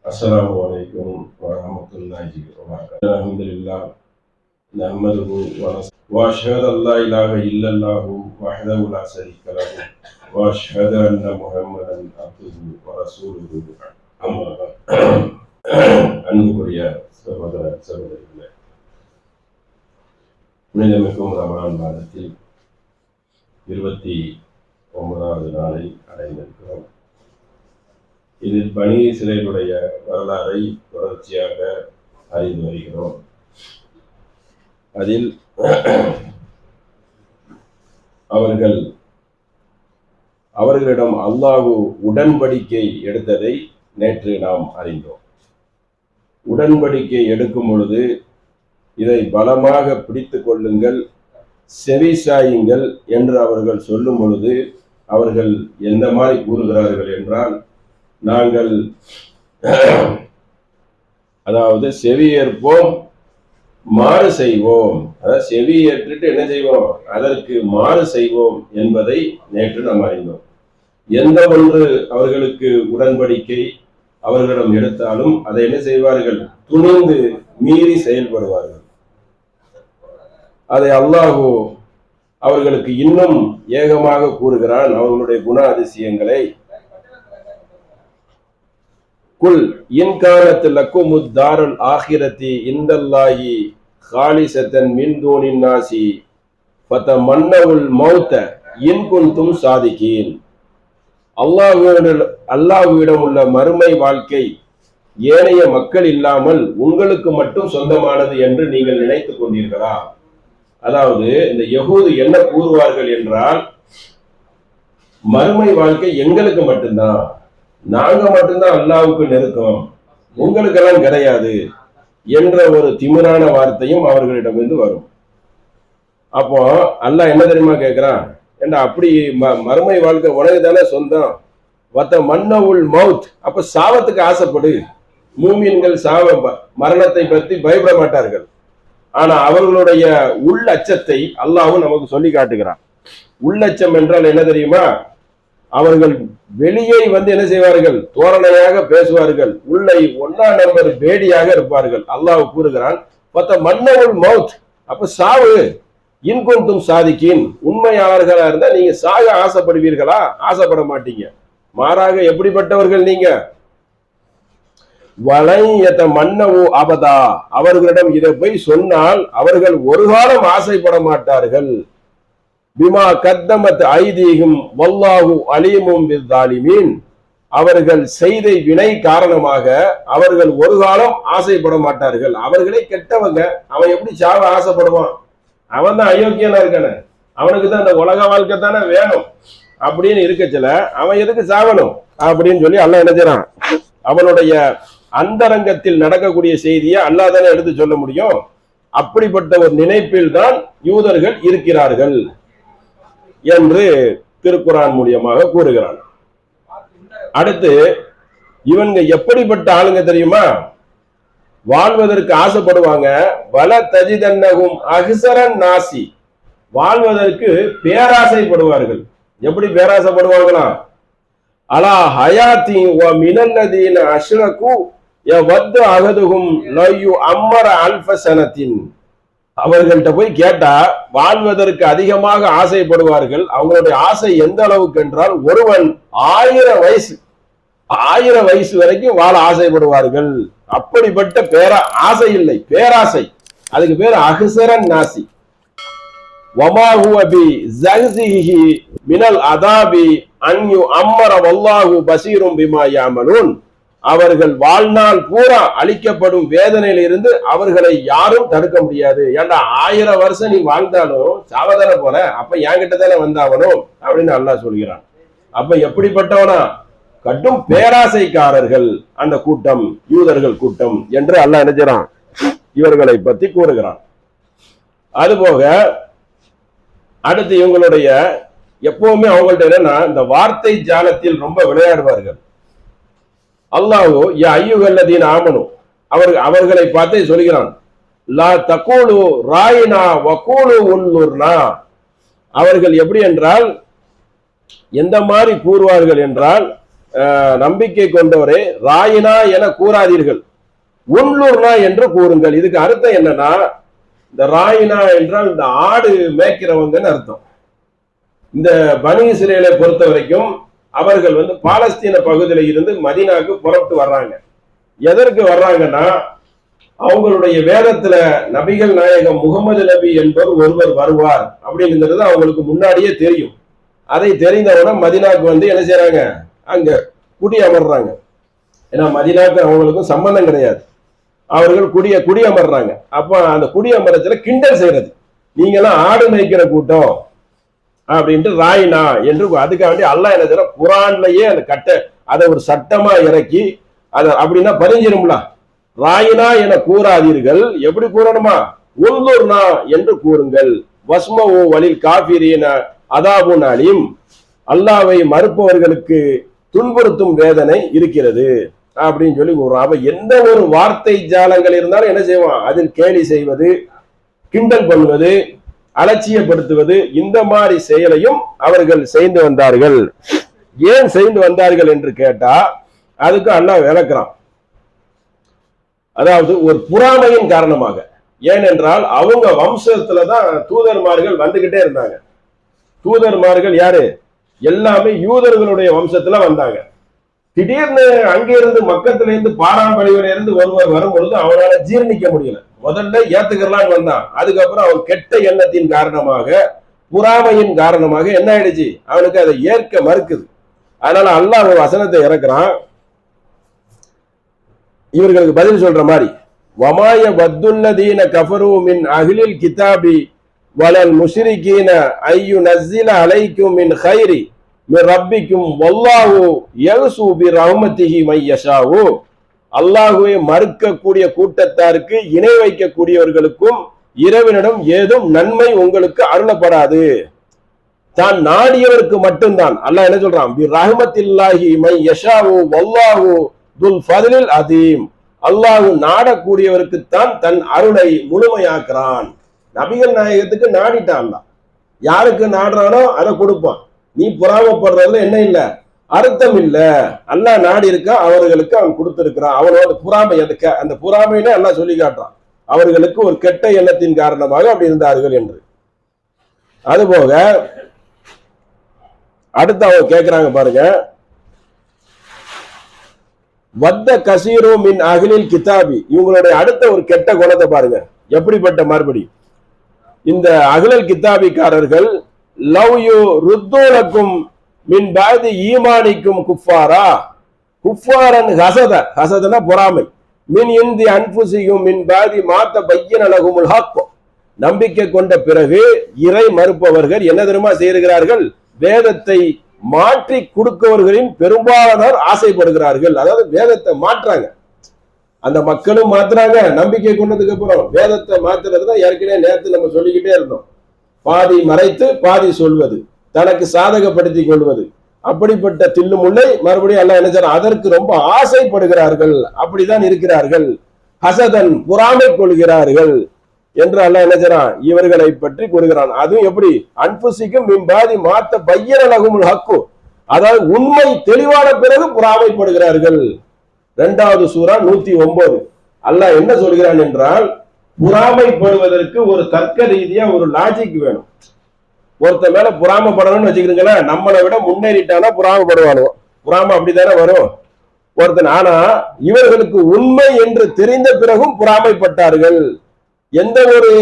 अस्सलामु अलैकुम व रहमतुल्लाहि व बरकातुहू। अल्हम्दुलिल्लाह नहमदुहु व अशहदु अल्ला इलाहा इल्लल्लाहु वहदहु ला शरीका लहु व अशहदु अन्ना मुहम्मदन अब्दुहु व रसूलुहु अम्मा बअद। அன்புக்குரிய சகோதர சகோதரிகளே, புனிதமிக்கும் ரமலான் மாதத்தில் 29வது நாளை அடைந்திருக்கிறோம். இதில் பனி இஸ்ரேலுடைய வரலாறை தொடர்ச்சியாக அறிந்து வருகிறோம். அதில் அவர்களிடம் அல்லாஹ் உடன்படிக்கை எடுத்ததை நேற்று நாம் அறிந்தோம். உடன்படிக்கை எடுக்கும் பொழுது இதை பலமாக பிடித்து கொள்ளுங்கள், செவிசாயுங்கள் என்று அவர்கள் சொல்லும் பொழுது அவர்கள் எந்த மாதிரி கூறுகிறார்கள் என்றால், நாங்கள் அதாவது செவியேற்போம் மாறு செய்வோம், அதாவது செவியேற்றுட்டு என்ன செய்வோம், அதற்கு மாறு செய்வோம் என்பதை நேற்று நாம் அறிந்தோம். எந்த ஒன்று அவர்களுக்கு உடன்படிக்கை அவர்களிடம் எடுத்தாலும் அதை என்ன செய்வார்கள், துணிந்து மீறி செயல்படுவார்கள். அதை அல்லாஹ் அவர்களுக்கு இன்னும் ஏகமாக கூறுகிறான். அவர்களுடைய குண அதிசயங்களை, குல் இன்கானத் லக்குமுத் தாருல் ஆகிரத்தி இந்தல்லாஹி காலிசத்தன் மின் தூனின் நாசி ஃபதமன்னவுல் மௌத இன் குன்தும் சாதிகீன். அல்லாஹ்விடம் உள்ள மறுமை வாழ்க்கை ஏனைய மக்கள் இல்லாமல் உங்களுக்கு மட்டும் சொந்தமானது என்று நீங்கள் நினைத்துக் கொண்டீர்களா? அதாவது இந்த யஹூது என்ன கூறுவார்கள் என்றால், மறுமை வாழ்க்கை எங்களுக்கு மட்டும்தான், நாங்க மட்டும்தான் அல்லாஹ்வுக்கு நெருக்கம், உங்களுக்கெல்லாம் கிடையாது என்ற ஒரு திமிரான வார்த்தையும் அவர்களிடமிருந்து வரும். அப்போ அல்லாஹ் என்ன தெரியுமா கேட்கிறான், ஏண்டா அப்படி மறுமை வாழ்க்கை உனக்கு தானே சொந்தம், வத்த மன்னவுல் மவுத், அப்ப சாவத்துக்கு ஆசைப்படு. மூமின்கள் மரணத்தை பற்றி பயப்பட மாட்டார்கள். ஆனா அவர்களுடைய உள்ளச்சத்தை அல்லாஹ் நமக்கு சொல்லி காட்டுகிறான். உள்ளச்சம் என்றால் என்ன தெரியுமா, அவர்கள் வெளியே என்ன செய்வார்கள், தோரணையாக பேசுவார்கள், உள்ளே 1ஆம் நம்பர் பேடியாக இருப்பார்கள். அல்லாஹ் கூறுகிறான், வத்த மன்னவுல் மவுத், அப்ப சாவு, இன்குந்தும் சாதிக்கின், உண்மையாளர்களா இருந்தா நீங்க சாக ஆசைப்படுவீர்களா? ஆசைப்பட மாட்டீங்க. மாறாக எப்படிப்பட்டவர்கள் நீங்க, வளையத்த மன்னவு அபதா, அவர்களிடம் இதை போய் சொன்னால் அவர்கள் ஒரு காலம் ஆசைப்பட மாட்டார்கள். பிமா கத்தமத் ஐதீகும் வல்லாஹு அலீமும் பிஸ்ஸாலிமீன், அவர்கள் செய்த வினை காரணமாக அவர்கள் ஒரு காலம் ஆசைப்பட மாட்டார்கள். அவர்களே கெட்டவங்க, அவன் எப்படி சாவ ஆசைப்படுவான்? அவன் தான் அயோக்கியனா இருக்கான, அவனுக்கு தான் அந்த உலக வாழ்க்கை தானே வேணும் அப்படின்னு இருக்கச்சல அவன் எதுக்கு சாவணும் அப்படின்னு சொல்லி அல்லாஹ் என்ன செய்றான், அவனுடைய அந்தரங்கத்தில் நடக்கக்கூடிய செய்தியை அல்லாஹ் தானே எடுத்து சொல்ல முடியும். அப்படிப்பட்ட ஒரு நினைப்பில் தான் யூதர்கள் இருக்கிறார்கள் என்று திருக்குரான் மூலியமாக கூறுகிறான். அடுத்து இவங்க எப்படிப்பட்ட ஆளுங்க தெரியுமா, வாழ்வதற்கு ஆசைப்படுவாங்க. வல தஜிதன்னகும் அஹ்ஸரன் நாசி, வாழ்வதற்கு பேராசைப்படுவார்கள். எப்படி பேராசைப்படுவாங்களா, அலா ஹயாத்தி வ மினல்லதீன அஷ்ரகு யவது அஹதுஹும் லயு அம்மர அல்ஃப சனத்தின். அவர்கள்ட்ட போய் கேட்டா வாழ்வதற்கு அதிகமாக ஆசைப்படுவார்கள். அவங்களுடைய ஆசை எந்த அளவுக்கு என்றால், ஒருவன் 1000 வயசு வரைக்கும் வாழ ஆசைப்படுவார்கள். அப்படிப்பட்ட ஆசை இல்லை, பேராசை, அதுக்கு பேர் அஹ்ஸரன் நாசி. வமா ஹுவ பி ஸஹ்ஸிஹி மினல் அதாபி அன் யுஅம்மர வல்லாஹு பஸீரும் பிமா யஅமலூன். அவர்கள் வாழ்நாள் பூரா அளிக்கப்படும் வேதனையில இருந்து அவர்களை யாரும் தடுக்க முடியாது. ஏன்டா 1000 வருஷம் நீ வாழ்ந்தாலும் சாவதான போற, அப்ப என்கிட்ட தானே வந்தாவணும் அப்படின்னு அல்லாஹ் சொல்கிறான். அப்ப எப்படிப்பட்டவனா, கடும் பேராசைக்காரர்கள் அந்த கூட்டம், யூதர்கள் கூட்டம் என்று அல்லாஹ் நினைக்கிறான், இவர்களை பத்தி கூறுகிறான். அதுபோக அடுத்து இவங்களுடைய எப்பவுமே அவங்கள்ட்ட என்னன்னா, இந்த வார்த்தை ஜாலத்தில் ரொம்ப விளையாடுவார்கள். அல்லாஹ் யா அய்யுஹல்லதீன ஆமனு, அவர்களை பார்த்தே சொல்கிறான், லா தகூலு ராயினா வகூலு உன்னுர்னா. அவர்கள் எப்படி என்றால், எந்த மாதிரி கூறுவார்கள் என்றால், நம்பிக்கை கொண்டவரே ராயினா என கூறாதீர்கள், உன்லூர்னா என்று கூறுங்கள். இதுக்கு அர்த்தம் என்னன்னா, இந்த ராயினா என்றால் இந்த ஆடு மேய்க்கிறவங்கன்னு அர்த்தம். இந்த பனி இஸ்ரேலை பொறுத்த வரைக்கும் அவர்கள் பாலஸ்தீன பகுதியில இருந்து மதீனாக்கு புறப்பட்டு வர்றாங்க. எதற்கு வர்றாங்கன்னா, அவங்களுடைய வேதத்துல நபிகள் நாயகம் முகமது நபி என்பவர் ஒருவர் வருவார் அப்படிங்கிறது அவங்களுக்கு முன்னாடியே தெரியும். அதை தெரிந்தவுடன் மதீனாக்கு என்ன செய்யறாங்க, அங்க குடி அமர்றாங்க. ஏன்னா மதீனாக்கு அவங்களுக்கும் சம்பந்தம் கிடையாது, அவர்கள் குடி அமர்றாங்க. அப்ப அந்த குடி அமரத்துல கிண்டல் செய்யறது, நீங்கெல்லாம் ஆடு மேய்க்கிற கூட்டம் அப்படின்ட்டு ராயினா என்று. அதுக்காக வேண்டி அல்லாஹ் என்ன செய்யற, குரான்லயே அந்த அதை ஒரு சட்டமா இறக்கி அதை அப்படின்னா பதிஞ்சிரும்ல. ராயினா என கூறாதீர்கள், எப்படி கூறணுமா, உன்லூர்னா என்று கூறுங்கள். வஸ்மவு வலில் காஃபிரீன அதாபுன் அலீம், அல்லாவை மறுப்பவர்களுக்கு துன்புறுத்தும் வேதனை இருக்கிறது அப்படின்னு சொல்லி கூறுறான். அப்ப எந்த ஒரு வார்த்தை ஜாலங்கள் இருந்தாலும் என்ன செய்வான், அதில் கேலி செய்வது, கிண்டல் பண்ணுவது, அலட்சியப்படுத்துவது, இந்த மாதிரி செயலையும் அவர்கள் செய்து வந்தார்கள். ஏன் செய்து வந்தார்கள் என்று கேட்டா அதுக்கு அல்லாஹ் விளக்குறான். அதாவது ஒரு பொறாமையின் காரணமாக. ஏனென்றால் அவங்க வம்சத்துலதான் தூதர்மார்கள் வந்துகிட்டே இருந்தாங்க. தூதர்மார்கள் யாரு, எல்லாமே யூதர்களுடைய வம்சத்துல வந்தாங்க. திடீர்னு அங்கிருந்து மக்கத்துல இருந்து பாராம்பரியில இருந்து ஒருவர் வரும் பொழுது அவனால ஜீர்ணிக்க முடியல. முதல்ல ஏத்துக்கலான்னு வந்தான், அதுக்கப்புறம் அவன் கெட்ட எண்ணத்தின் காரணமாக, பொறாமையின் காரணமாக என்ன ஆயிடுச்சு, அவனுக்கு அதை ஏற்க மறுக்குது. அதனால அல்லாஹ் ஒரு வசனத்தை இறக்குறான், இவர்களுக்கு பதில் சொல்ற மாதிரி. வமாய வத்துல்லதீன கஃபரு மின் அஹ்லில் கிதாபி வலல் முஷ்ரிகீன ஐயு நஸ்ஸில அலைக்கும் மின் கைரி மின் ரப்பிக்கும் வல்லாஹு யக்ஸு பி ரஹ்மத்திஹி மை யஷாவு. அல்லாஹுவை மறுக்கக்கூடிய கூட்டத்தாருக்கு, இணை வைக்கக்கூடியவர்களுக்கும் இறைவனிடம் ஏதும் நன்மை உங்களுக்கு அருளப்படாது, தான் நாடியவருக்கு மட்டும்தான். அல்லாஹ் என்ன சொல்றான், பி ரஹ்மத்தில்லாஹி மை யஷாவு வல்லாஹு துல் ஃபத்லில் அதீம். அல்லாஹ் நாடக்கூடியவருக்குத்தான் தன் அருளை முழுமையாக்குறான். நபிகள் நாயகத்துக்கு நாடிட்டான், யாருக்கு நாடுறானோ அதை கொடுப்பான். நீ புறாமப்படுறதுல என்ன இல்ல, அர்த்தம் இல்ல. அல்லாஹ் நாடி இருக்கா, அவர்களுக்கு அவன் கொடுத்திருக்கிறான். அவனோட பொறாமை, அந்த பொறாமையில அல்லாஹ் சொல்லி காட்டுறான், அவர்களுக்கு ஒரு கெட்ட எண்ணத்தின் காரணமாக அப்படி இருந்தார்கள் என்று. அதுபோக அடுத்து அவங்க கேட்கிறாங்க பாருங்க, வத்த கசீரு மின் அஹ்லில் கிதாபி. இவங்களுடைய அடுத்த ஒரு கெட்ட குணத்தை பாருங்க, எப்படிப்பட்ட மறுபடி. இந்த அஹ்லல் கிதாபிக்காரர்கள் லவ் யூ ருத்தூலக்கும் மின் பாதி ஈமானிக்கும் குஃபாரா, குஃபாரன் ஹசத, ஹசதன பொறாமை, மின் இந்தி அன்புசியும் மின் பாதி மாத்த பையன் அழகுமுல் ஹக். நம்பிக்கை கொண்ட பிறகு இறை மறுப்பவர்கள் என்ன தெரியுமா செய்கிறார்கள், வேதத்தை மாற்றி கொடுக்கவர்களின் பெரும்பாலானோர் ஆசைப்படுகிறார்கள். அதாவது வேதத்தை மாற்றாங்க, அந்த மக்களும் மாத்துறாங்க. நம்பிக்கை கொண்டதுக்கு அப்புறம் வேதத்தை மாத்துறதுதான் ஏற்கனவே நேரத்தில் நம்ம சொல்லிக்கிட்டே இருந்தோம், பாதி மறைத்து பாதி சொல்வது, தனக்கு சாதகப்படுத்தி கொள்வது. அப்படிப்பட்ட தில்லு முல்லை மறுபடியும் அல்லாஹ் என்ன செய்றான், அதற்கு ரொம்ப ஆசைப்படுகிறார்கள், அப்படிதான் இருக்கிறார்கள். ஹசதன் பொறாமை கொள்கிறார்கள் என்று அல்லாஹ் என்ன செய்றான், இவர்களை பற்றி கூறுகிறான். அதுவும் எப்படி, அன்புசிக்கும் மிம்பாதி மாத்த பையன லகுமுல் ஹக்கு, அதாவது உண்மை தெளிவான பிறகு பொறாமைப்படுகிறார்கள். 2வது சூரா 109. அல்லாஹ் என்ன சொல்கிறான் என்றால், பொறாமைப்படுவதற்கு ஒரு தர்க்க ரீதியா ஒரு லாஜிக் வேணும். ஒருத்த மேல பொறாமப்படணும்னு வச்சுக்கிறீங்களேன், நம்மளை விட முன்னேறிட்டானா பொறாமப்படுவானோ, பொறாம அப்படித்தானே வரும் ஒருத்தன். ஆனா இவர்களுக்கு உண்மை என்று தெரிந்த பிறகும் பொறாமைப்பட்டார்கள். எந்த ஒரு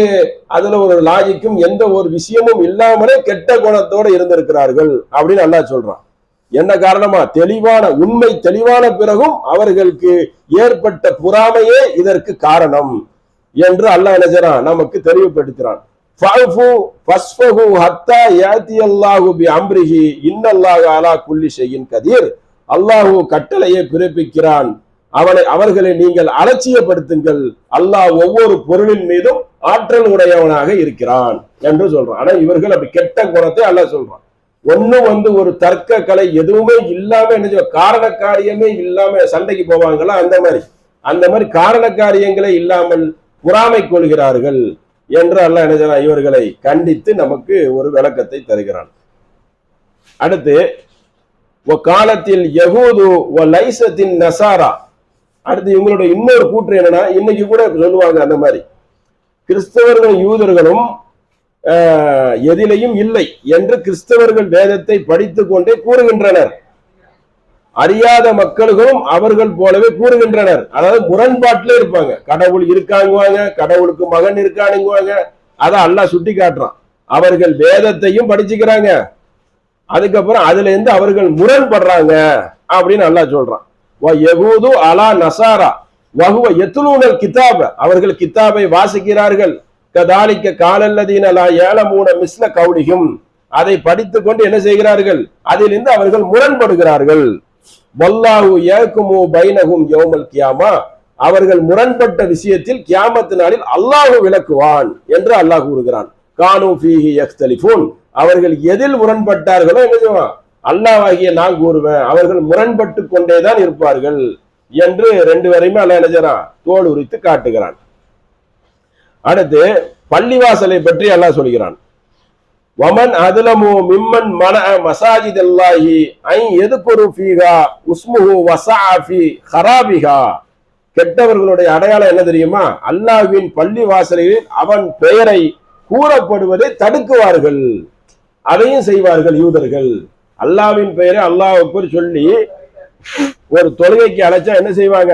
அதுல ஒரு லாஜிக்கும் எந்த ஒரு விஷயமும் இல்லாமலே கெட்ட குணத்தோட இருந்திருக்கிறார்கள் அப்படின்னு அல்லாஹ் சொல்றான். என்ன காரணமா, தெளிவான உண்மை தெளிவான பிறகும் அவர்களுக்கு ஏற்பட்ட பொறாமையே இதற்கு காரணம் என்று அல்லாஹ் என்ன செய்றான், நமக்கு தெளிவுபடுத்துறான். ஃபஃபு ஃபஸ்ஃபஹு ஹத்தா யாதி அல்லாஹு பி அம்ரிஹி இன்னல்லாஹு அலா குல்லி ஷைஇன் கதீர். அல்லாஹ் கட்டளையை பிறப்பிக்கிறான், அவர்களை நீங்கள் அலட்சியப்படுத்துங்கள், அல்லாஹ் ஒவ்வொரு பொருளின் மீதும் ஆற்றல் உடையவனாக இருக்கிறான் என்று சொல்றான். ஆனா இவர்கள் அப்படி கெட்ட குணத்தை அல்லாஹ் சொல்றான். ஒண்ணும் ஒரு தர்க்க கலை எதுவுமே இல்லாம என்ன காரண காரியமே இல்லாம சண்டைக்கு போவாங்களா, அந்த மாதிரி காரண காரியங்களே இல்லாமல் பொறாமை கொள்கிறார்கள் என்று அல்லாஹ் என்ன செய்றான், இவர்களை கண்டித்து நமக்கு ஒரு விளக்கத்தை தருகிறான். அடுத்து காலத்தில் யகூது லைசத்தின் நசாரா. அடுத்து இவங்களுடைய இன்னொரு கூற்று என்னன்னா, இன்னைக்கு கூட சொல்லுவாங்க அந்த மாதிரி, கிறிஸ்தவர்களும் யூதர்களும் எதிலையும் இல்லை என்று கிறிஸ்தவர்கள் வேதத்தை படித்துக் கொண்டே கூறுகின்றனர். அறியாத மக்களுக்கும் அவர்கள் போலவே கூறுகின்றனர். அதாவது முரண்பாட்டிலே இருப்பாங்க. கடவுள் இருக்காங்குவாங்க, கடவுளுக்கு மகன் இருக்கானுங்குவாங்க. அதை அல்லாஹ் சுட்டி காட்டுறான். அவர்கள் வேதத்தையும் படிச்சுக்கிறாங்க, அதுக்கப்புறம் அதுல இருந்து அவர்கள் முரண்படுறாங்க அப்படின்னு அல்லாஹ் சொல்றான். யகூது அலா நசாரா வஹுவ யத்லூனல் கிதாப, அவர்கள் கிதாபை வாசிக்கிறார்கள். கதாலிக்க காலல்லதீன லா யஅலமூன மிஸ்ல கௌலிஹிம், அதை படித்துக் கொண்டு என்ன செய்கிறார்கள், அதிலிருந்து அவர்கள் முரண்படுகிறார்கள். வல்லாஹு யஹ்குமு பைனஹும் யௌமல் கியாமா, அவர்கள் முரண்பட்ட விஷயத்தில் கியாமத் நாளில் அல்லாஹ் விளக்குவான் என்று அல்லாஹ் கூறுகிறான். கானு ஃபீஹி யக்தலிஃபூன், அவர்கள் எதில் முரண்பட்டார்களோ என்ன செய்வான், அல்லாஹ்வாகிய நான் கூறுவேன், அவர்கள் முரண்பட்டு கொண்டேதான் இருப்பார்கள் என்று ரெண்டு வரையுமே அல்லாஹ் என்ன செய்றான், தோல் உரித்து காட்டுகிறான். அடுத்து பள்ளிவாசலை பற்றி அல்லாஹ் சொல்கிறான். வமன் அதுலமு மிம்மன் மனஅ மசாஜிதல்லாஹி ஐ யذ்குரு ஃபீஹா உஸ்முஹு வஸஅ ஃபீ ஹராபிஹா. கெட்டவர்களுடைய அடையாளம் என்ன தெரியுமா, அல்லாஹ்வின் பள்ளி வாசல்களில் அவன் பெயரை கூறப்படுவதை தடுக்குவார்கள், அதையும் செய்வார்கள் யூதர்கள். அல்லாஹ்வின் பெயரை அல்லாஹ் அக்பர் சொல்லி ஒரு தொழுகைக்கு அழைச்சா என்ன செய்வாங்க,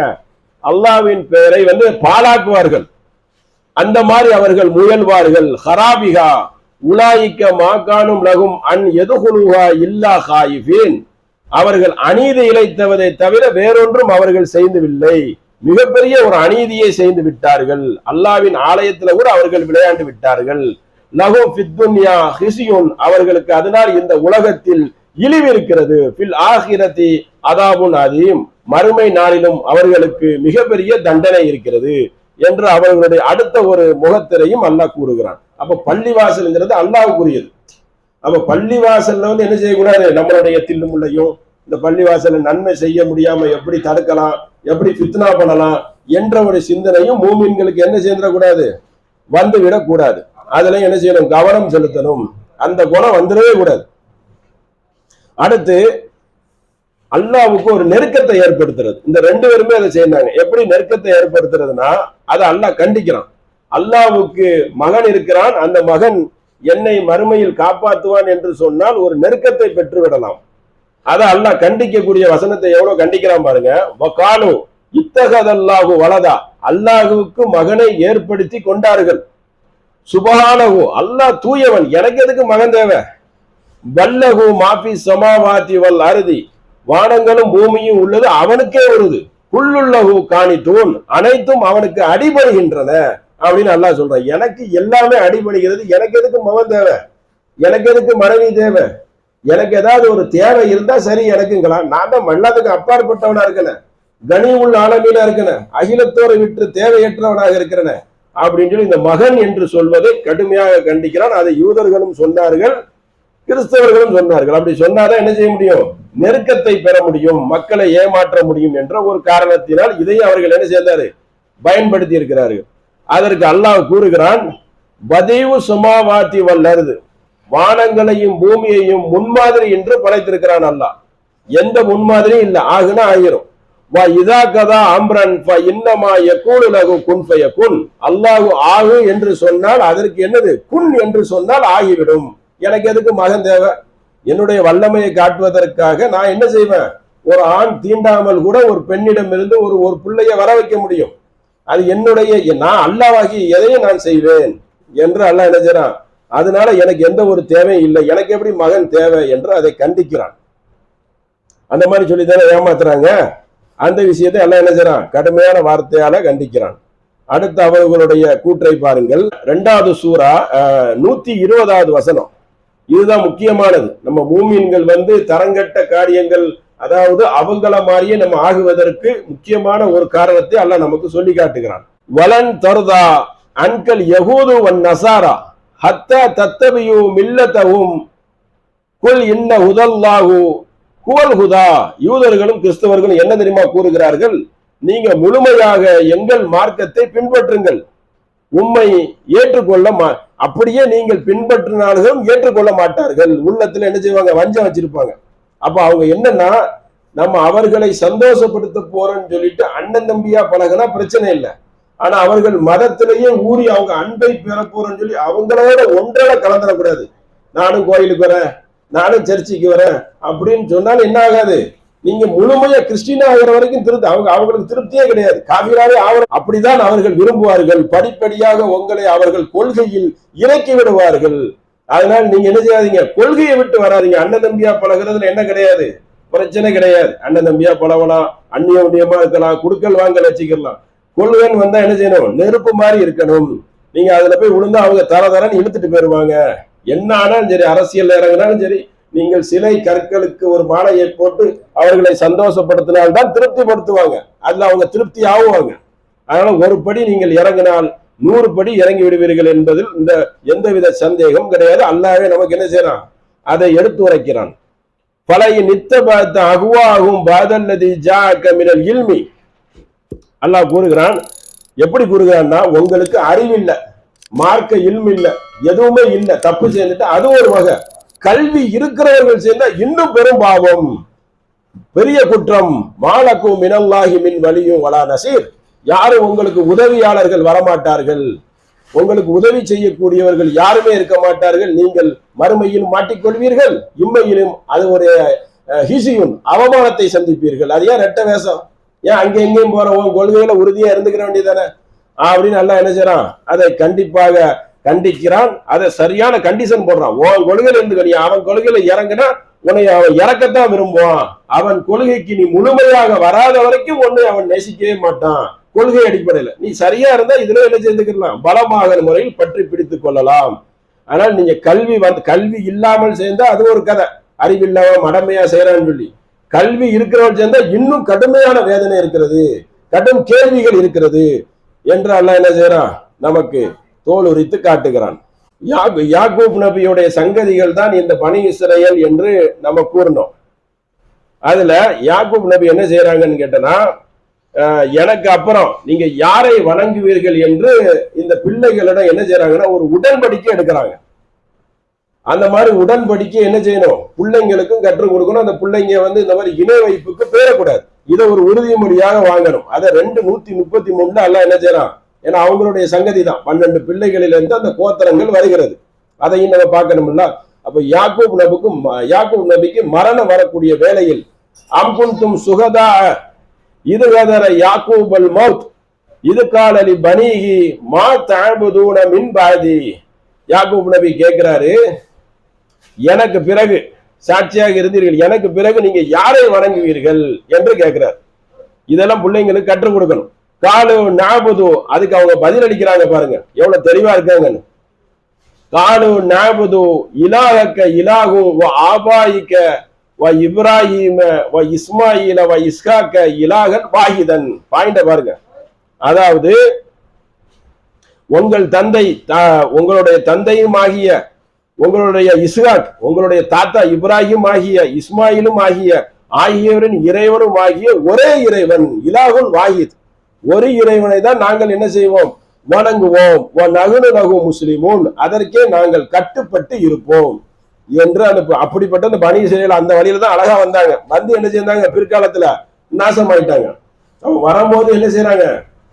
அல்லாஹ்வின் பெயரை பாழாக்குவார்கள். அந்த மாதிரி அவர்கள் முயல்வார்கள். ஹராபிகா உலாயிக்க மாகானும் லகும் அன் எதுகுலுஹா இல்லா ஹாயிஃபீன், அவர்கள் அநீதி இழைத்தவதை தவிர வேறொன்றும் அவர்கள் செய்யவில்லை. மிகப்பெரிய ஒரு அநீதியை செய்து விட்டார்கள். அல்லாஹ்வின் ஆலயத்தில் கூட அவர்கள் விளையாண்டு விட்டார்கள். லஹும் ஃபித் துன்யா ஹிஸியுன், அவர்களுக்கு அதனால் இந்த உலகத்தில் இழிவு இருக்கிறது. ஃபில் ஆகிரதி அதாபுன் அதீம், மறுமை நாளிலும் அவர்களுக்கு மிகப்பெரிய தண்டனை இருக்கிறது என்று அவர்களுடைய அடுத்த ஒரு முகத்திரையும் அல்லாஹ் கூறுகிறான். அப்ப பள்ளிவாசல்ங்கிறது அல்லாஹ்வுக்குரியது. அப்ப பள்ளிவாசல்ல என்ன செய்யக்கூடாது, நம்மளுடைய தில்லுமுள்ளையும் இந்த பள்ளிவாசல நன்மை செய்ய முடியாம எப்படி தடுக்கலாம், எப்படி ஃபித்னா பண்ணலாம் என்ற ஒரு சிந்தனையும் மூமின்களுக்கு என்ன செய்யக்கூடாது, வந்து விடக்கூடாது. அதுல என்ன செய்யணும், கவனம் செலுத்தணும். அந்த குணம் வந்துடவே கூடாது. அடுத்து அல்லாஹ்வுக்கு ஒரு நெருக்கத்தை ஏற்படுத்துறது. இந்த ரெண்டு பேருமே அதை செய்யறாங்க. எப்படி நெருக்கத்தை ஏற்படுத்துறதுன்னா, அதை அல்லாஹ் கண்டிக்கிறான். அல்லாஹ்வுக்கு மகன் இருக்கிறான், அந்த மகன் என்னை மறுமையில் காப்பாற்றுவான் என்று சொன்னால் ஒரு நெருக்கத்தை பெற்று விடலாம். அதை அல்லாஹ் கண்டிக்கக்கூடிய வசனத்தை எவ்வளவு கண்டிக்கிறான் பாருங்க. வகாலு இத்தகதல்லாஹு வலதா, அல்லாஹ்வுக்கு மகனை ஏற்படுத்தி கொண்டார்கள். சுபஹானஹு, அல்லாஹ் தூயவன், எனக்கு எதுக்கு மகன் தேவை. வல்லஹு மாஃபி ஸமாவாதி வல் அர்தி, வானங்களும் பூமியும் உள்ளது அவனுக்கே வருது. குல்லுல்லஹு காணித்தூன், அனைத்தும் அவனுக்கு அடிபடுகின்றன அப்படின்னு அல்லாஹ் சொல்றான். எனக்கு எல்லாமே அடிபடுகிறது, எனக்கு எதுக்கு மகன் தேவை, எனக்கு எதுக்கு மனைவி தேவை, எனக்கு ஏதாவது ஒரு தேவை இருந்தா சரி எனக்குங்களா, நான் தான் எல்லாத்துக்கும் அப்பாற்பட்டவனா இருக்கிறேன், கனி உள்ள ஆலமீன இருக்கிறேன், அகிலத்தோரை விட்டு தேவையற்றவனாக இருக்கிறேன் அப்படின்னு சொல்லி இந்த மகன் என்று சொல்வதை கடுமையாக கண்டிக்கிறான். அதை யூதர்களும் சொன்னார்கள், கிறிஸ்தவர்களும் சொன்னார்கள். அப்படி சொன்னாதான் என்ன செய்ய முடியும், நெருக்கத்தை பெற முடியும், மக்களை ஏமாற்ற முடியும் என்ற ஒரு காரணத்தினால் இதையும் அவர்கள் என்ன செய்தாரு, பயன்படுத்தி இருக்கிறார்கள். அதற்கு அல்லாஹ் கூறுகிறான், பதீவு சுமாவாத்தி வல்லருது, வானங்களையும் பூமியையும் முன்மாதிரி என்று படைத்திருக்கிறான் அல்லாஹ். எந்த முன்மாதிரியும் இல்லை, ஆகுனா ஆகிரும். வா இதா கதா அம்ரன் இன்னமா யகூலு லஹு குன் ஃபயகுன், அல்லாஹ் ஆகு என்று சொன்னால் அதற்கு என்னது, குன் என்று சொன்னால் ஆகிவிடும். எனக்கு எதுக்கு மகன் தேவை, என்னுடைய வல்லமையை காட்டுவதற்காக நான் என்ன செய்வேன், ஒரு ஆண் தீண்டாமல் கூட ஒரு பெண்ணிடம் இருந்து ஒரு பிள்ளைய வர வைக்க முடியும். அது என்னுடைய, நான் அல்லாஹ்வாகி எதையும் நான் செய்வேன் என்று அல்லாஹ் என்ன செய்றான். அதனால எனக்கு எந்த ஒரு தேவையும் இல்லை, எனக்கு எப்படி மகன் தேவை என்று அதை கண்டிக்கிறான். அந்த மாதிரி சொல்லித்தானே ஏமாத்துறாங்க. அந்த விஷயத்தை அல்லாஹ் என்ன செய்றான், கடுமையான வார்த்தையால கண்டிக்கிறான். அடுத்து அவர்களுடைய கூற்றை பாருங்கள். 2வது சூரா 120வது வசனம். இதுதான் முக்கியமானது. நம்ம மூமின்கள் தரங்கட்ட காரியங்கள், அதாவது அவங்கள மாதிரியே நம்ம ஆகுவதற்கு முக்கியமான ஒரு காரணத்தை அல்லாஹ் நமக்கு சொல்லி காட்டுகிறான். வலன் தர்தா அன்கல் யஹூது வன் நசாரா ஹத்தா தத்தபியு மில்லத்தஹும் குல் இன்ன ஹுதல்லாஹு குவல் ஹுதா. யூதர்களும் கிறிஸ்தவர்களும் என்ன தெரியுமா கூறுகிறார்கள், நீங்க முழுமையாக எங்கள் மார்க்கத்தை பின்பற்றுங்கள், உம்மை ஏற்றுக்கொள்ள அப்படியே நீங்கள் பின்பற்றினாலும் ஏற்றுக்கொள்ள மாட்டார்கள். உள்ளத்துல என்ன செய்வாங்க, வஞ்சம் வச்சிருப்பாங்க. அப்ப அவங்க என்னன்னா, நம்ம அவர்களை சந்தோஷப்படுத்த போறோம்னு சொல்லிட்டு அண்ணன் தம்பியா பழகினா பிரச்சனை இல்லை. ஆனா அவர்கள் மதத்திலேயே ஊறி அவங்க அன்பை பெற போறோம்னு சொல்லி அவங்களோட ஒன்றால கலந்துடக்கூடாது. நானும் கோயிலுக்கு வரேன், நானும் சர்ச்சைக்கு வரேன் அப்படின்னு சொன்னாலும் என்ன ஆகாது, நீங்க முழுமையா கிறிஸ்டினா ஆகிற வரைக்கும் அவங்களுக்கு திருப்தியே கிடையாது. காபிராவே ஆகிற அப்படிதான் அவர்கள் விரும்புவார்கள். படிப்படியாக உங்களை அவர்கள் கொள்கையில் இறக்கி விடுவார்கள். அதனால நீங்க என்ன செய்யாதீங்க, கொள்கையை விட்டு வராதீங்க. அண்ணன் தம்பியா பழகிறதுல என்ன கிடையாது, பிரச்சனை கிடையாது. அண்ணன் தம்பியா பழகலாம், அந்நியமா இருக்கலாம், குடுக்கல் வாங்கல் வச்சுக்கலாம். கொள்கைன்னு வந்தா என்ன செய்யணும், நெருப்பு மாதிரி இருக்கணும். நீங்க அதுல போய் விழுந்தா அவங்க தரன்னு இழுத்துட்டு போயிருவாங்க. என்ன ஆனாலும் சரி, அரசியல் இறங்கினாலும் சரி, நீங்கள் சிலை கற்களுக்கு ஒரு மாலையை போட்டு அவர்களை சந்தோஷப்படுத்தினால்தான் திருப்திப்படுத்துவாங்க. அதுல அவங்க திருப்தி ஆகுவாங்க. அதனால ஒரு படி நீங்கள் இறங்கினால் 100 படி இறங்கி விடுவீர்கள் என்பதில் இந்த எந்தவித சந்தேகம் கிடையாது. அல்லாஹ்வே நமக்கு என்ன செய்யறான், அதை எடுத்து உரைக்கிறான். பழைய நித்த பார்த்த அகுவாகும் பாதல்லதி ஜாஅக மினல் இல்மி. அல்லாஹ் கூறுகிறான். எப்படி கூறுகிறான்னா, உங்களுக்கு அறிவில்லை, மார்க்க இல்மு இல்லை, எதுவுமே இல்லை, தப்பு செய்துட்டு அது ஒரு வகை. கல்வி இருக்கிறவர்கள் சேர்ந்தா இன்னும் பெரும் பாவம், பெரிய குற்றம். மாலக்கும் மினல்லாஹி மின் வலியும் வலா நசீர். யாரும் உங்களுக்கு உதவியாளர்கள் வரமாட்டார்கள், உங்களுக்கு உதவி செய்யக்கூடியவர்கள் யாருமே இருக்க மாட்டார்கள். நீங்கள் மறுமையிலும் மாட்டிக்கொள்வீர்கள், இம்மையிலும் அது ஒரு ஹிசியும் அவமானத்தை சந்திப்பீர்கள். அது ஏன் ரெட்ட வேஷம், ஏன் அங்கே எங்கேயும் போற உன் கொள்கையில உறுதியா இருந்துக்கிற வேண்டியதானே அப்படின்னு எல்லாம் என்ன செய்யறான், அதை கண்டிப்பாக கண்டிக்கிறான். அதை சரியான கண்டிஷன் போடுறான். உன் கொள்கையில இருந்து அவன் கொள்கையில இறங்குனா உன்னை அவன் இறக்கத்தான் விரும்புவான். அவன் கொள்கைக்கு நீ முழுமையாக வராத வரைக்கும் உன்னை அவன் நேசிக்கவே மாட்டான். கொள்கை அடிப்படையில நீ சரியா இருந்தா இதுல என்ன சேர்ந்துக்கலாம், பலமாக முறையில் பற்றி பிடித்துக் கொள்ளலாம். ஆனால் நீங்க கல்வி இல்லாமல் சேர்ந்தா அது ஒரு கதை, அறிவில்லாம மடமையா செய்யறான்னு சொல்லி. கல்வி இருக்கிறவன் சேர்ந்தா இன்னும் கடுமையான வேதனை இருக்கிறது, கடும் கேள்விகள் இருக்கிறது என்று அல்லாஹ் என்ன செய்யறான், நமக்கு தோல் உரித்து காட்டுகிறான். யாக்கூப் நபியுடைய சங்கதிகள் தான் இந்த பனி இஸ்ரேல் என்று நம்ம கூறணும். அதுல யாக்கூப் நபி என்ன செய்யறாங்கன்னு கேட்டனா, எனக்கு அப்புறம் நீங்க யாரை வணங்குவீர்கள் என்று இந்த பிள்ளைகளிடம் என்ன செய்யறாங்கன்னா ஒரு உடன்படிக்கை எடுக்கிறாங்க. அந்த மாதிரி உடன்படிக்கை என்ன செய்யணும், பிள்ளைங்களுக்கும் கற்றுக் கொடுக்கணும். அந்த பிள்ளைங்க இந்த மாதிரி இணை வைப்புக்கு பேரக்கூடாது, இதை ஒரு உறுதிமொழியாக வாங்கணும். அதை 2:133 அல்லாஹ் என்ன செய்யறான், ஏன்னா அவங்களுடைய சங்கதி தான் 12 பிள்ளைகளிலிருந்து அந்த கோத்திரங்கள் வருகிறது. அதையும் நம்ம பார்க்கணும்ல. அப்ப யாக்கூப் நபிக்கு மரணம் வரக்கூடிய வேளையில் அம்புன்தும் சுகதா இது கதர யாக்கூபல் மௌத் இது காலலி பனீஹி மா தஅபுதூன மின் பாதி. யாக்கூப் நபி கேட்கிறாரு, எனக்கு பிறகு சாட்சியாக இருந்தீர்கள், எனக்கு பிறகு நீங்க யாரை வணங்குவீர்கள் என்று கேட்கிறார். இதெல்லாம் பிள்ளைங்களுக்கு கற்றுக் கொடுக்கணும். காலு நாபுது, அதுக்கு அவங்க பதில் அளிக்கிறாங்க பாருங்க, எவ்வளவு தெளிவா இருக்காங்கன்னு. காலு நாபுது இலாஹக்க இலாஹு வ ஆபாயிக்க வ இப்ராஹிம வ இஸ்மாயில வ இஸ்காக்க இலாஹன் வாஹிதன். பாயிண்ட பாருங்க. அதாவது உங்கள் தந்தை, உங்களுடைய தந்தையும் ஆகிய உங்களுடைய இஸ்காக், உங்களுடைய தாத்தா இப்ராஹிம் ஆகிய இஸ்மாயிலும் ஆகியவரின் இறைவனும் ஆகிய ஒரே இறைவன், இலாஹுன் வாஹித், ஒரு இறைவனை தான் நாங்கள் என்ன செய்வோம், வணங்குவோம். நகுனு நகு முஸ்லிமூன், அதற்கே நாங்கள் கட்டுப்பட்டு இருப்போம் என்று அப்படிப்பட்ட அந்த பனி இஸ்ரேல் அந்த வழியில தான் அழகா வந்தாங்க. என்ன செய்தாங்க, பிற்காலத்துல நாசமாயிட்டாங்க. அவங்க வரும்போது என்ன செய்யறாங்க,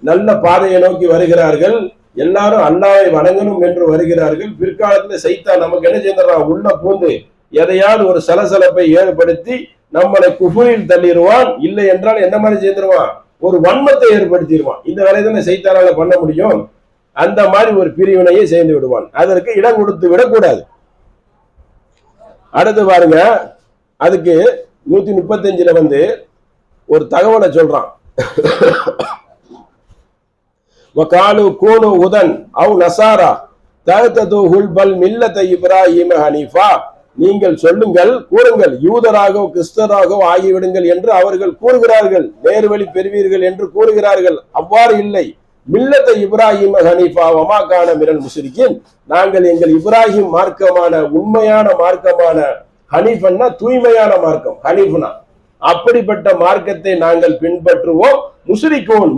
நல்ல பாதையை நோக்கி வருகிறார்கள், எல்லாரும் அல்லாஹ்வை வணங்கணும் என்று வருகிறார்கள். பிற்காலத்துல சைத்தான் நமக்கு என்ன செய்யறான், உள்ள பூந்து எதையாவது ஒரு சலசலப்பை ஏற்படுத்தி நம்மளை குஃபுரில் தள்ளிடுவான். இல்லை என்றால் என்ன மாதிரி செய்திருவான், ஒரு வன்மத்தை ஏற்படுத்திடுவான். இந்த வேலை தானே சைத்தானால பண்ண முடியும். அந்த மாதிரி ஒரு பிரிவினையை செய்து விடுவான். அதற்கு இடம் கொடுத்து விடக்கூடாது. அடுத்து பாருங்க, அதுக்கு 135 ஒரு தகவலை சொல்றான். வகாலு கூனு உதன் அவ் நசாரா தஹ்ததுல் பல் மில்லத இப்ராஹிம ஹனீஃபா. நீங்கள் சொல்லுங்கள், கூறுங்கள், யூதராகவோ கிறிஸ்தவராகவோ ஆகிவிடுங்கள் என்று அவர்கள் கூறுகிறார்கள், நேர்வழி பெறுவீர்கள் என்று கூறுகிறார்கள். அவ்வாறு இல்லை. மில்லத்த இப்ராஹிம ஹனீஃபா வமா கான மினல் முஸ்ரிகீன். நாங்கள் எங்கள் இப்ராஹிம் மார்க்கமான உண்மையான மார்க்கமான, ஹனீஃபன்னா தூய்மையான மார்க்கம், ஹனீஃப்னா அப்படிப்பட்ட மார்க்கத்தை நாங்கள் பின்பற்றுவோம்.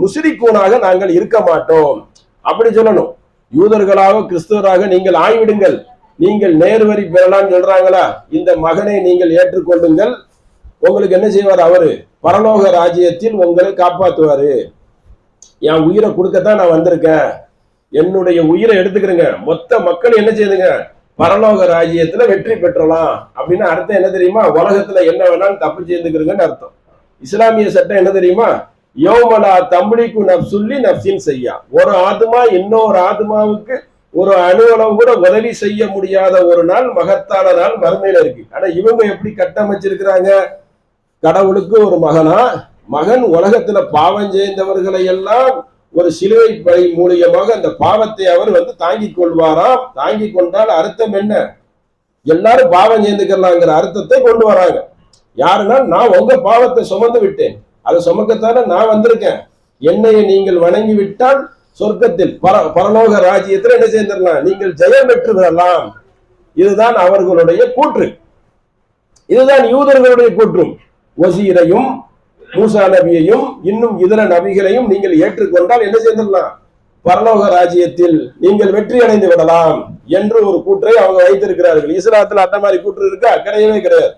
முஸ்ரிக்கூனாக நாங்கள் இருக்க மாட்டோம். அப்படி சொல்லணும். யூதர்களாக கிறிஸ்தவராக நீங்கள் ஆய்விடுங்கள், நீங்கள் நேர்வரி பெறலாம் சொல்றாங்களா, இந்த மகனை நீங்கள் ஏற்றுக்கொள்ளுங்கள், உங்களுக்கு என்ன செய்வார்? அவரு பரலோக ராஜ்யத்தில் உங்களை காப்பாற்றுவாரு. என் உயிரை கொடுக்கத்தான் நான் வந்திருக்கேன், என்னுடைய உயிரை எடுத்துக்கிறேங்க, மொத்த மக்கள் என்ன செய்யுதுங்க, பரலோக ராஜ்யத்துல வெற்றி பெற்றலாம் அப்படின்னு அர்த்தம் என்ன தெரியுமா? உலகத்துல என்ன வேணாலும் தப்பு செய்துக்கிறதுன்னு அர்த்தம். இஸ்லாமிய சட்டம் என்ன தெரியுமா? யோமலா தம்பளிக்கு நப்சுல்லி நப்சின் செய்யா, ஒரு ஆத்மா இன்னொரு ஆத்மாவுக்கு ஒரு அணுவளவு கூட உதவி செய்ய முடியாத ஒரு நாள், மகத்தான நாள் மறுமையில இருக்கு. ஆனா இவங்க எப்படி கட்டமைச்சிருக்கிறாங்க? கடவுளுக்கு ஒரு மகனா, மகன் உலகத்துல பாவம் செய்தவர்களை எல்லாம் ஒரு சிலுவை பை மூலியமாக அந்த பாவத்தை அவர் தாங்கிக் கொள்வாராம். தாங்கி கொண்டால் அர்த்தம் என்ன? எல்லாரும் பாவம் செய்துக்கலாங்கிற அர்த்தத்தை கொண்டு வராங்க. யாருன்னா, நான் உங்க பாவத்தை சுமந்து விட்டேன், அதை சுமக்கத்தான நான் வந்திருக்கேன், என்னையை நீங்கள் வணங்கி விட்டால் சொர்க்கத்தில் பரலோக ராஜ்யத்தில் என்ன செய்திடலாம், நீங்கள் ஜெயம் பெற்று விடலாம். இதுதான் அவர்களுடைய கூற்று, இதுதான் யூதர்களுடைய கூற்றும். வசீரையும் மூசா நபியையும் இன்னும் இதர நபிகளையும் நீங்கள் ஏற்றுக்கொண்டால் என்ன செய்திடலாம், பரலோக ராஜ்யத்தில் நீங்கள் வெற்றி அடைந்து விடலாம் என்று ஒரு கூற்றை அவங்க வைத்திருக்கிறார்கள். இஸ்லாத்துல அந்த மாதிரி கூற்று இருக்கா? கிடையவே கிடையாது.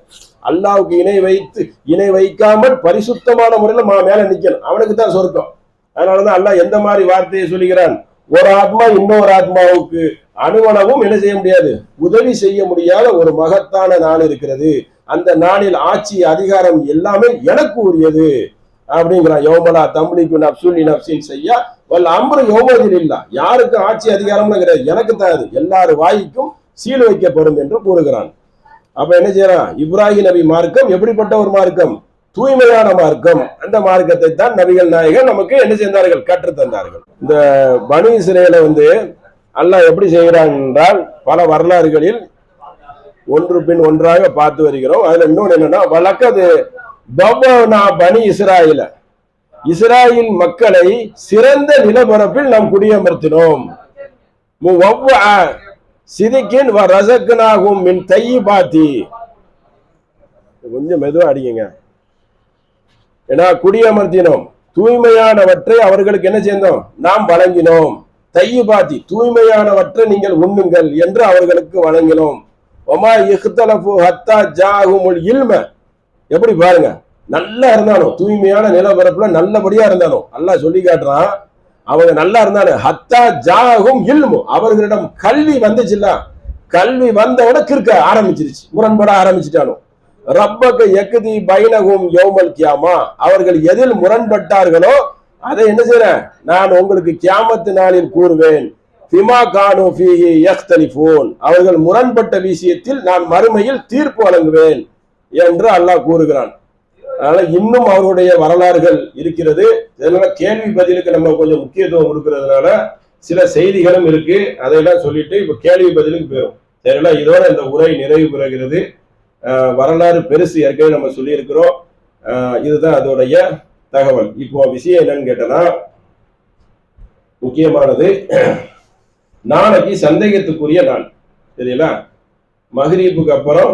அல்லாவுக்கு இணை வைக்காமல் பரிசுத்தமான முறையில் மேல நிக்கணும், அவனுக்கு தான் சொர்க்கம். அதனாலதான் அல்லாஹ் எந்த மாதிரி வார்த்தையை சொல்லுகிறான்? ஒரு ஆத்மா இன்னொரு ஆத்மாவுக்கு அணுவளவும் என்ன செய்ய முடியாது, உதவி செய்ய முடியாத ஒரு மகத்தான நாள் இருக்கிறது. அந்த நாளில் ஆட்சி அதிகாரம் எல்லாமே எனக்கு உரியது அப்படிங்கிறான். யோமலா தம்பளிக்கு நப்சுல்லி நப்சின் செய்யா வல்ல அம்பரு யோமதில் இல்லா, யாருக்கு ஆட்சி அதிகாரம்னு கிடையாது, எனக்கு தான் அது, எல்லாரும் வாய்க்கும் சீல் வைக்கப்படும் என்று கூறுகிறான். அப்ப என்ன செய்யறான்? இப்ராஹிம் நபி மார்க்கம் எப்படிப்பட்ட ஒரு மார்க்கம்? தூய்மையான மார்க்கம். அந்த மார்க்கத்தை தான் நபிகள் நாயகர் நமக்கு என்ன செய்தார்கள், கற்று தந்தார்கள். இந்த பனு இஸ்ரேலை அல்லாஹ் எப்படி செய்கிறான் என்றால், பல வரலாறுகளில் ஒன்று பின் ஒன்றாக பார்த்து வருகிறோம். அதுல இன்னொன்று என்னன்னா, வழக்கது பனி இஸ்ராயில, இஸ்ராயில் மக்களை சிறந்த நிலப்பரப்பில் நாம் குடியமர்த்தினோம். சிதிக்கின் ரசக்குனாகும் மின் தையிபாத்தி, கொஞ்சம் மெதுவா அடிங்க. ஏன்னா குடியமர்த்தினோம், தூய்மையானவற்றை அவர்களுக்கு என்ன செய்தோம், நாம் வழங்கினோம். தையிபாத்தி, தூய்மையானவற்றை நீங்கள் உண்ணுங்கள் என்று அவர்களுக்கு வழங்கினோம். ஒமா இஹ்தலஃபு ஹத்தா ஜாஹுமுல் இல்ம, எப்படி பாருங்க, நல்லா இருந்தாலும் தூய்மையான நிலப்பரப்புல நல்லபடியா இருந்தாலும் அல்லாஹ் சொல்லி காட்டுறான், அவங்க நல்லா இருந்தாலும் ஹத்தா ஜாஹும் இல்மு, அவர்களிடம் கல்வி வந்துச்சுல்ல, கல்வி வந்தவன கிறுக்க ஆரம்பிச்சிருச்சு, முரண்பட ஆரம்பிச்சுட்டாலும். ரப்பக யக்தி பைனஹும் யௌமல் கியாமா, அவர்கள் எதில் முரண்பட்டார்களோ அதை என்ன செய்றேன், நான் உங்களுக்கு கியாமத்து நாளில் கூறுவேன். ஃபிமா கானு ஃபீஹி யக்தலிஃபூன், அவர்கள் முரண்பட்ட விஷயத்தில் நான் மறுமையில் தீர்ப்பு வழங்குவேன் என்று அல்லாஹ் கூறுகிறான். அதனால இன்னும் அவருடைய வரலாறுகள் இருக்கிறது. இதனால கேள்வி பதிலுக்கு நம்ம கொஞ்சம் முக்கியத்துவம் கொடுக்கறதுனால சில செய்திகளும் இருக்கு, அதையெல்லாம் சொல்லிட்டு இப்ப கேள்வி பதிலுக்கு போயிடும். சரிங்களா? இதோட இந்த உரை நிறைவு பெறுகிறது. வரலாறு பெருசு, ஏற்கனவே நம்ம சொல்லி இருக்கிறோம். இதுதான் அதோடைய தகவல். இப்போ விஷயம் என்னன்னு கேட்டனா, முக்கியமானது, நாளைக்கு சந்தேகத்துக்குரிய நாள், சரிங்களா? மக்ரிபுக்கு அப்புறம்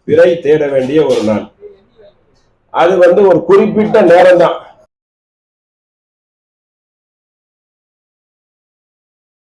பிறை தேட வேண்டிய ஒரு நாள். அது ஒரு குறிப்பிட்ட நேரம் தான்.